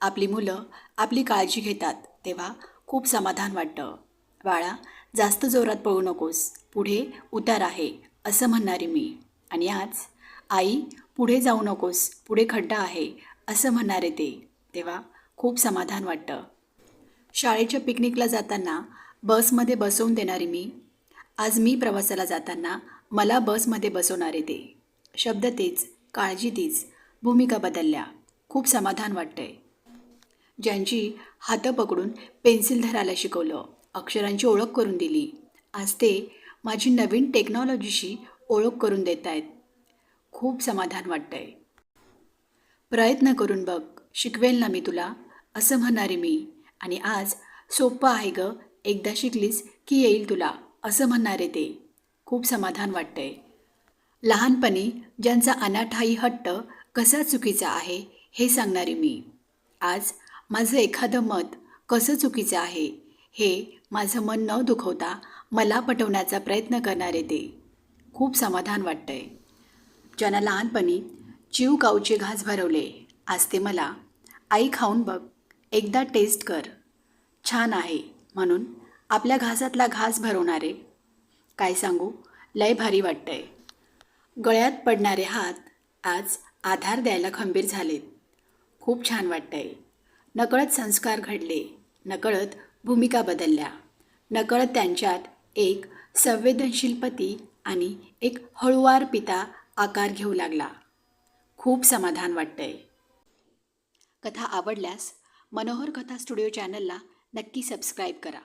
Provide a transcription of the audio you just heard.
आपली मुलं आपली काळजी घेतात तेव्हा खूप समाधान वाटतं. बाळा, जास्त जोरात पळू नकोस, पुढे उतार आहे असं म्हणणारी मी. आणि आज आई, पुढे जाऊ नकोस, पुढे खड्डा आहे असं म्हणणारे ते, तेव्हा खूप समाधान वाटतं. शाळेच्या पिकनिकला जाताना बसमध्ये बसवून देणारी मी, आज मी प्रवासाला जाताना मला बसमध्ये बसवणारे ते. शब्द तेच, काळजी तीच, भूमिका बदलल्या. खूप समाधान वाटतंय. ज्यांची हातं पकडून पेन्सिल धरायला शिकवलं, अक्षरांची ओळख करून दिली, आज ते माझी नवीन टेक्नॉलॉजीशी ओळख करून देत आहेत. खूप समाधान वाटतंय. प्रयत्न करून बघ, शिकवेल ना मी तुला असं म्हणणारे मी. आणि आज सोपं आहे गं, एकदा शिकलीस की येईल तुला असं म्हणणारे ते. खूप समाधान वाटतंय. लहानपणी ज्यांचा अनाठायी हट्ट कसा चुकीचा आहे हे सांगणारी मी, आज माझं एखादं मत कसं चुकीचं आहे हे माझं मन न दुखवता मला पटवण्याचा प्रयत्न करणारे ते. खूप समाधान वाटतंय. ज्यांना लहानपणी चिव काऊचे घास भरवले, आज ते मला, आई खाऊन बघ, एकदा टेस्ट कर, छान आहे म्हणून आपल्या घासातला घास भरवणारे. काय सांगू, लय भारी वाटतंय. गळ्यात पडणारे हात आज आधार द्यायला खंबीर झालेत. खूप छान वाटतंय. नकळत संस्कार घडले, नकळत भूमिका बदलल्या, नकळत त्यांच्यात एक संवेदनशील पती आणि एक हळुवार पिता आकार घेऊ लागला. खूप समाधान वाटतंय. कथा आवडल्यास मनोहर कथा स्टुडिओ चॅनलला नक्की सबस्क्राईब करा.